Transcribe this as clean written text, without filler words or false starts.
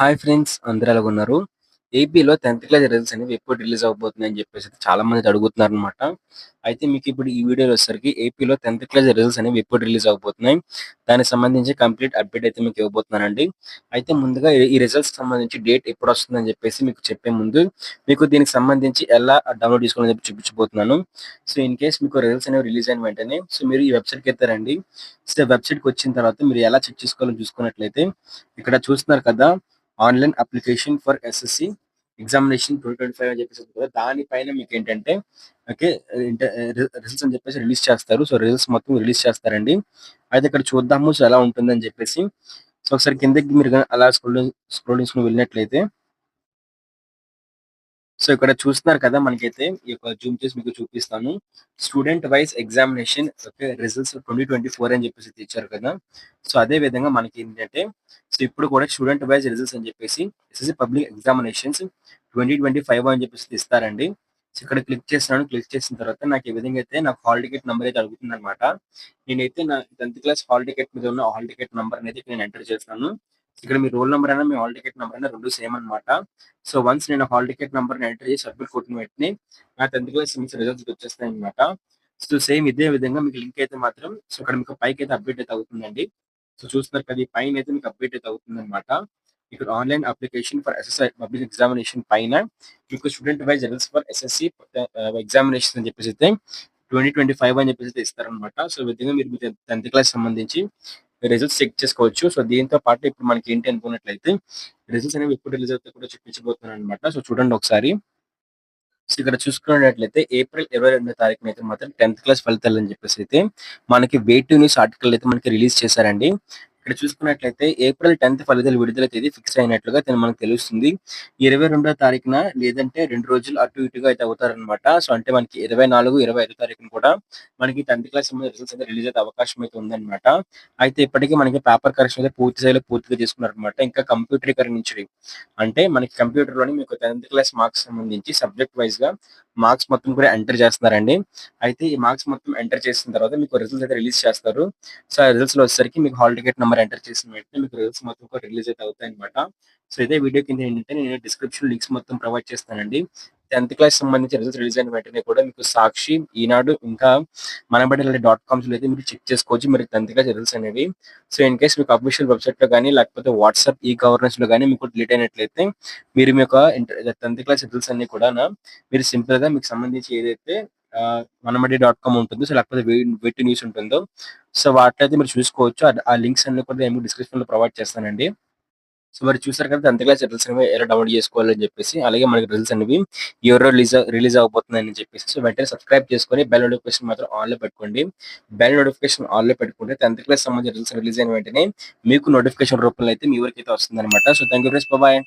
Hi friends, అందరూ ఎలాగున్నారు? ఏపీలో 10థ్ క్లాస్ రిజల్ట్స్ అనేవి ఎప్పుడు రిలీజ్ అవ్వబోతున్నాయని చెప్పేసి చాలా మంది అడుగుతున్నారనమాట. అయితే మీకు ఇప్పుడు ఈ వీడియోలో వచ్చేసరికి ఏపీలో 10థ్ క్లాస్ రిజల్ట్స్ అనేవి ఎప్పుడు రిలీజ్ అవ్వబోతున్నాయి, దానికి సంబంధించి కంప్లీట్ అప్డేట్ అయితే మీకు ఇవ్వబోతున్నానండి. అయితే ముందుగా ఈ రిజల్ట్స్‌కి సంబంధించి డేట్ ఎప్పుడొస్తుందని చెప్పేసి మీకు చెప్పే ముందు, మీకు దీనికి సంబంధించి ఎలా డౌన్‌లోడ్ చేసుకోవాలని చెప్పి చూపించబోతున్నాను. సో, ఇన్ కేస్ మీకు రిజల్ట్స్ అనేవి రిలీజ్ అయిన వెంటనే మీరు ఈ వెబ్‌సైట్‌కైతే రండి. సో, వెబ్‌సైట్‌కొచ్చిన తర్వాత మీరు ఎలా చెక్ చేసుకోవాలో చూసుకున్నట్లయితే, ఇక్కడ చూస్తున్నారు కదా! Online application for SSC examination 2025 అని చెప్పేసి ఉంది కదా! దానిపైన మీకేంటంటే ఓకే. ఇంట రిజల్ట్స్ అని చెప్పేసి రిలీజ్ చేస్తారు. సో, రిజల్ట్స్ మొత్తం రిలీజ్ చేస్తారండి. అయితే ఇక్కడ చూద్దాము. సో, ఎలా ఉంటుందని చెప్పేసి. సో, ఒకసారి కిందకి మీరు గాని అలా స్క్రోల్ చేసుకొని వెళ్ళినట్లయితే సో, ఇక్కడ చూస్తున్నారు కదా! మనకైతే ఈ యొక్క జూమ్ చేసి మీకు చూపిస్తాను. Student wise examination okay. Results 2024 అని చెప్పేసి ఇచ్చారు కదా! సో, అదే విధంగా మనకేంటంటే సో, ఇప్పుడు కూడా స్టూడెంట్ వైస్ రిజల్ట్స్ అని చెప్పేసి ఎస్ఎస్‌సి పబ్లిక్ ఎగ్జామినేషన్స్ 2025 అని చెప్పేసి ఇస్తారండి. సో, ఇక్కడ క్లిక్ చేస్తున్నాను. క్లిక్ చేసిన తర్వాత నాకు ఈ విధంగా అయితే నాకు హాల్ టికెట్ నంబర్ అయితే అడుగుతుందన్నమాట. నేనైతే నా 10థ్ క్లాస్ హాల్ టికెట్ మీద ఉన్న హాల్ టికెట్ నంబర్‌నైతే ఇక్కడ నేను ఎంటర్ చేస్తున్నాను. ఇక్కడ మీ రోల్ నంబర్ అయినా, మీ హాల్ టికెట్ నంబర్ అయినా 2 సేమ్ అన్నమాట. సో, వన్స్ నేను హాల్ టికెట్ నంబర్‌ని ఎంటర్ చేసి సబ్మిట్ కొట్టిన వెంటనే నా 10థ్ క్లాస్ సెమిస్టర్ రిజల్ట్స్ వచ్చేస్తాయన్నమాట. సో, సేమ్ ఇదే విధంగా మీకు లింక్ అయితే మాత్రం సో, ఇక్కడ మీకు పైకైతే అప్‌డేట్ అయితే అవుతుందండి. సో, చూస్తున్నారు కదా! ఈ పైనైతే మీకు అప్‌డేట్ అయితే అవుతుందన్నమాట. ఇక్కడ online application for SSI public examination పైన మీకు student wise results for SSC examinations అని చెప్పేసి అయితే 2025 అని చెప్పేసి అయితే ఇస్తారన్నమాట. సో, ఈ విధంగా మీరు మీ 10థ్ క్లాస్ సంబంధించి రిజల్ట్స్ చెక్ చేసుకోవచ్చు. సో, దీంతో పాటు ఇప్పుడు మనకేంటి అనుకున్నట్లయితే రిజల్ట్స్ అనేవి ఎప్పుడు రిలీజ్ అవుతాయో కూడా చూపించబోతున్నానన్నమాట. సో, చూడండి ఒకసారి. సో, ఇక్కడ చూసుకున్నట్లయితే ఏప్రిల్ 22 తారీఖునైతే మాత్రం 10థ్ క్లాస్ ఫలితాలని చెప్పేసి అయితే మనకి వే2 న్యూస్ ఆర్టికల్ అయితే మనకి రిలీజ్ చేశారండి. ఇక్కడ చూసుకున్నట్లయితే ఏప్రిల్ 10థ్ ఫలితాల విడుదల తేదీ ఫిక్స్ అయినట్లుగా మనకు తెలుస్తుంది. 22వ తారీఖున లేదంటే 2 రోజులు అటు ఇటుగా అయితే అవుతారనమాట. సో, అంటే మనకి 24, 25 తారీఖున కూడా మనకి 10థ్ క్లాస్ సంబంధించిన రిజల్ట్స్ అయితే రిలీజ్ అయ్యే అవకాశం అయితే ఉందన్నమాట. అయితే ఇప్పటికి మనకి పేపర్ కరెక్షన్ అయితే పూర్తి స్థాయిలో పూర్తిగా చేసుకున్నారనమాట. ఇంకా కంప్యూటరీకరించడం అంటే మనకి కంప్యూటర్‌లోని మీకు 10థ్ క్లాస్ మార్క్స్ సంబంధించి సబ్జెక్ట్ వైస్‌గా మార్క్స్ మొత్తం కూడా ఎంటర్ చేస్తున్నారండి. అయితే ఈ మార్క్స్ మొత్తం ఎంటర్ చేసిన తర్వాత మీకు రిజల్ట్స్ అయితే రిలీజ్ చేస్తారు. సో, ఆ రిజల్ట్స్‌లో వచ్చేసరికి మీకు హాల్ టికెట్ నంబర్ ఎంటర్ చేసిన వెంటనే మీకు రిజల్ట్స్ మొత్తం కూడా రిలీజ్ అయితే అవుతాయన్నమాట. సో, ఇదే వీడియో కింద ఏంటంటే నేను డిస్క్రిప్షన్ లింక్స్ మొత్తం ప్రొవైడ్ చేస్తానండి. 10థ్ క్లాస్ సంబంధించి రిజల్ట్స్ రిలీజ్ అయిన వెంటనే కూడా మీకు సాక్షి, ఈనాడు ఇంకా మనబడి లాంటి డాట్ కామ్స్‌లో అయితే మీరు చెక్ చేసుకోవచ్చు. మరి 10థ్ క్లాస్ రిజల్ట్స్ అనేవి. సో, ఇన్ కేస్ మీకు అఫీషియల్ వెబ్‌సైట్‌లో గాని లేకపోతే వాట్సాప్ ఈ గవర్నెన్స్‌లో గాని మీకు డిలీట్ అయినట్లయితే మీరు మీ యొక్క 10థ్ క్లాస్ రిజల్ట్స్ అన్నీ కూడాను మీరు సింపుల్‌గా మీకు సంబంధించి ఏదైతే మనబడి డాట్ కామ్ ఉంటుందో సో, లేకపోతే వెట్ న్యూస్ ఉంటుందో సో, వాటిలో అయితే మీరు చూసుకోవచ్చు. ఆ లింక్స్ అన్నీ కూడా నేను డిస్క్రిప్షన్‌లో ప్రొవైడ్ చేస్తానండి. సో, మరి చూసారు కదా! 10థ్ క్లాస్ రిజల్ట్స్ అనేవి ఎలా డౌన్‌లోడ్ చేసుకోవాలని చెప్పేసి. అలాగే మనకి రిజల్ట్స్ అనేవి ఏ రోజు రిలీజ్ అవ్వబోతున్నాయని చెప్పేసి. సో, వెంటనే సబ్స్క్రైబ్ చేసుకొని బెల్ నోటిఫికేషన్ మాత్రం ఆన్‌లో పెట్టుకోండి. బెల్ నోటిఫికేషన్ ఆన్‌లో పెట్టుకుంటే 10థ్ క్లాస్ సంబంధించిన రిజల్ట్స్ రిలీజ్ అయిన వెంటనే మీకు నోటిఫికేషన్ రూపంలో అయితే మీ వరకైతే వస్తుందన్నమాట. So, thank you friends. Bye.